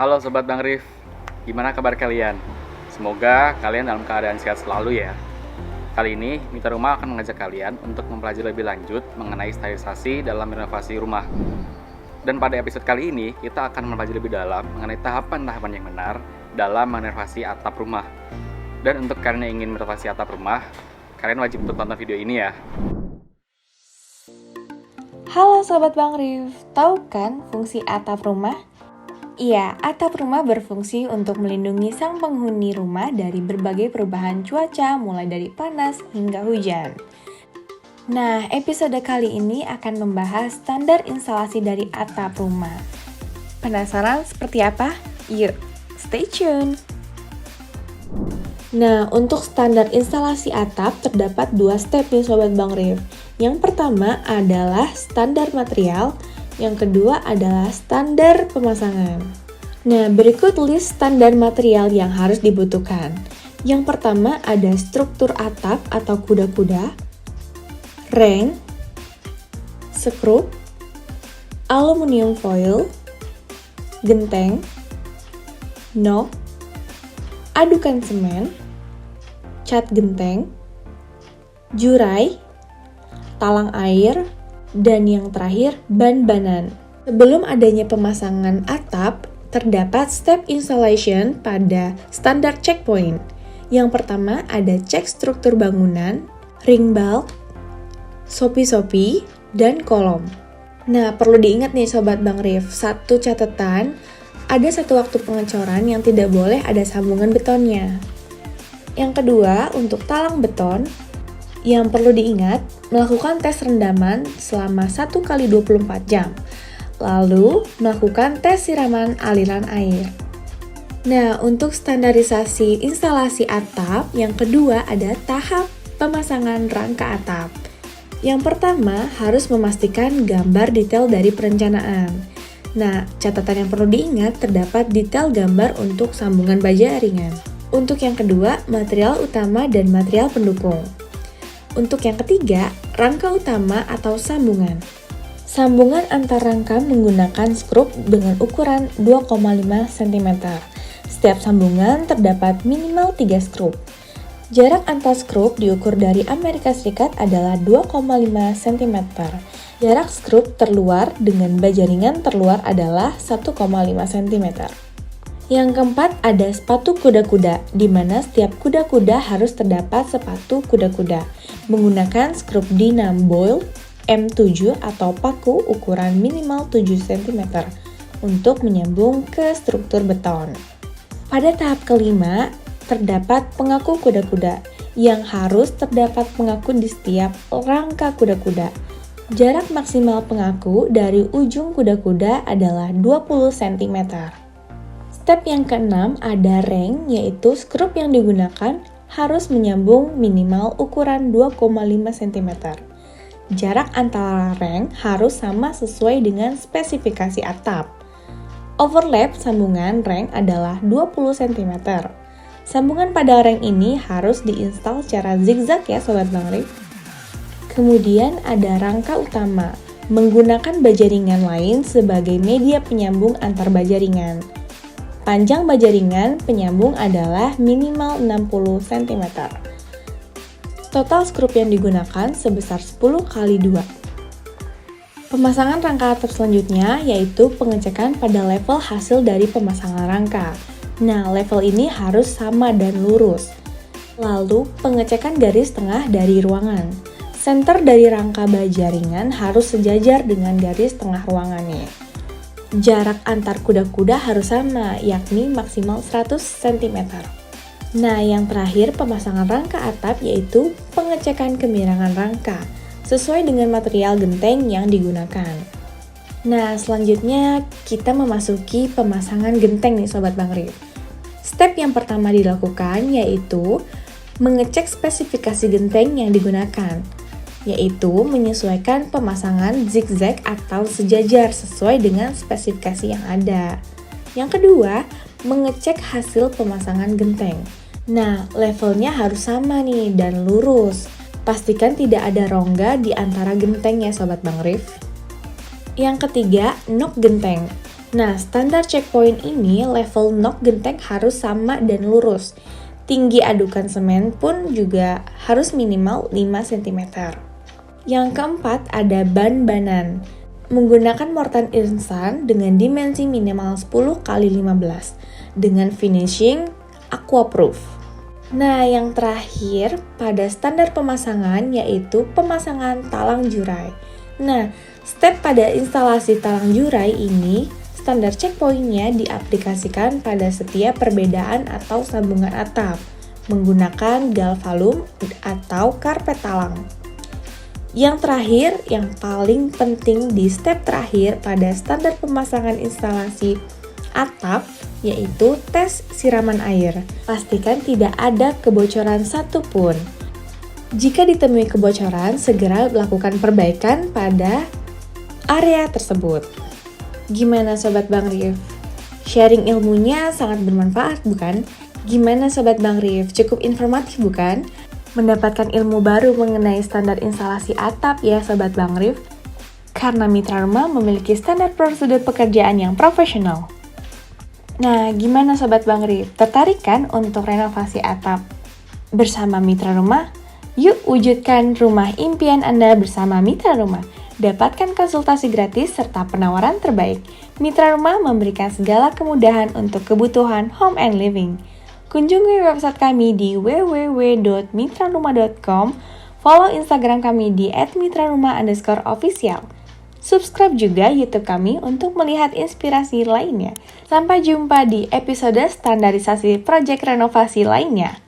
Halo Sobat Bang Rif, gimana kabar kalian? Semoga kalian dalam keadaan sehat selalu ya. Kali ini, Mitra Rumah akan mengajak kalian untuk mempelajari lebih lanjut mengenai sterilisasi dalam renovasi rumah. Dan pada episode kali ini, kita akan mempelajari lebih dalam mengenai tahapan-tahapan yang benar dalam merenovasi atap rumah. Dan untuk kalian yang ingin merenovasi atap rumah, kalian wajib untuk tonton video ini ya. Halo Sobat Bang Rif, tahu kan fungsi atap rumah? Iya, atap rumah berfungsi untuk melindungi sang penghuni rumah dari berbagai perubahan cuaca mulai dari panas hingga hujan. Nah, episode kali ini akan membahas standar instalasi dari atap rumah. Penasaran seperti apa? Yuk, stay tune! Nah, untuk standar instalasi atap terdapat 2 step nih Sobat Bang Rif. Yang pertama adalah standar material, yang kedua adalah standar pemasangan. Nah, berikut list standar material yang harus dibutuhkan. Yang pertama ada struktur atap atau kuda-kuda, reng, skrup, aluminium foil, genteng, nok, adukan semen, cat genteng, jurai, talang air, dan yang terakhir ban-banan. Sebelum adanya pemasangan atap, terdapat step installation pada standar checkpoint. Yang pertama ada cek struktur bangunan, ring bulk, sopi-sopi, dan kolom. Nah, perlu diingat nih Sobat Bang Rif, satu catatan, ada satu waktu pengecoran yang tidak boleh ada sambungan betonnya. Yang kedua, untuk talang beton, yang perlu diingat, melakukan tes rendaman selama 1x24 jam, lalu melakukan tes siraman aliran air. Nah, untuk standarisasi instalasi atap, yang kedua ada tahap pemasangan rangka atap. Yang pertama, harus memastikan gambar detail dari perencanaan. Nah, catatan yang perlu diingat, terdapat detail gambar untuk sambungan baja ringan. Untuk yang kedua, material utama dan material pendukung. Untuk yang ketiga, rangka utama atau sambungan. Sambungan antar rangka menggunakan skrup dengan ukuran 2,5 cm. Setiap sambungan terdapat minimal 3 skrup. Jarak antar skrup diukur dari Amerika Serikat adalah 2,5 cm. Jarak skrup terluar dengan baja ringan terluar adalah 1,5 cm. Yang keempat ada sepatu kuda-kuda, di mana setiap kuda-kuda harus terdapat sepatu kuda-kuda menggunakan skrup Dinam Boyle M7 atau paku ukuran minimal 7 cm untuk menyambung ke struktur beton. Pada tahap kelima, terdapat pengaku kuda-kuda yang harus terdapat pengaku di setiap rangka kuda-kuda. Jarak maksimal pengaku dari ujung kuda-kuda adalah 20 cm. Step yang keenam ada reng, yaitu skrup yang digunakan harus menyambung minimal ukuran 2,5 cm. Jarak antara reng harus sama sesuai dengan spesifikasi atap. Overlap sambungan reng adalah 20 cm. Sambungan pada reng ini harus diinstal secara zigzag ya Sobat Bang Rif. Kemudian ada rangka utama, menggunakan baja ringan lain sebagai media penyambung antar baja ringan. Panjang baja ringan penyambung adalah minimal 60 cm. Total skrup yang digunakan sebesar 10 x 2. Pemasangan rangka atap selanjutnya yaitu pengecekan pada level hasil dari pemasangan rangka. Nah, level ini harus sama dan lurus. Lalu, pengecekan garis tengah dari ruangan. Senter dari rangka baja ringan harus sejajar dengan garis tengah ruangannya. Jarak antar kuda-kuda harus sama, yakni maksimal 100 cm. Nah, yang terakhir pemasangan rangka atap yaitu pengecekan kemiringan rangka sesuai dengan material genteng yang digunakan. Nah, selanjutnya kita memasuki pemasangan genteng nih Sobat Bang Rif. Step yang pertama dilakukan yaitu mengecek spesifikasi genteng yang digunakan, yaitu menyesuaikan pemasangan zigzag atau sejajar sesuai dengan spesifikasi yang ada. Yang kedua, mengecek hasil pemasangan genteng. Nah, levelnya harus sama nih dan lurus. Pastikan tidak ada rongga di antara genteng ya Sobat Bang Rif. Yang ketiga, nok genteng. Nah, standar checkpoint ini level nok genteng harus sama dan lurus. Tinggi adukan semen pun juga harus minimal 5 cm. Yang keempat ada ban-banan. Menggunakan mortar instan dengan dimensi minimal 10 x 15 dengan finishing aquaproof. Nah, yang terakhir pada standar pemasangan yaitu pemasangan talang jurai. Nah, step pada instalasi talang jurai ini standar checkpoint-nya diaplikasikan pada setiap perbedaan atau sambungan atap menggunakan galvalum atau karpet talang. Yang terakhir, yang paling penting di step terakhir pada standar pemasangan instalasi atap yaitu tes siraman air. Pastikan tidak ada kebocoran satupun. Jika ditemui kebocoran, segera lakukan perbaikan pada area tersebut. Gimana Sobat Bang Rif? Sharing ilmunya sangat bermanfaat bukan? Gimana Sobat Bang Rif? Cukup informatif bukan? Mendapatkan ilmu baru mengenai standar instalasi atap ya Sobat Bang Rif? Karena Mitra Rumah memiliki standar prosedur pekerjaan yang profesional. Nah, gimana Sobat Bang Rif? Tertarik kan untuk renovasi atap bersama Mitra Rumah? Yuk wujudkan rumah impian Anda bersama Mitra Rumah. Dapatkan konsultasi gratis serta penawaran terbaik. Mitra Rumah memberikan segala kemudahan untuk kebutuhan home and living. Kunjungi website kami di www.mitrarumah.com, follow Instagram kami di @mitrarumah_official. Subscribe juga YouTube kami untuk melihat inspirasi lainnya. Sampai jumpa di episode standarisasi proyek renovasi lainnya.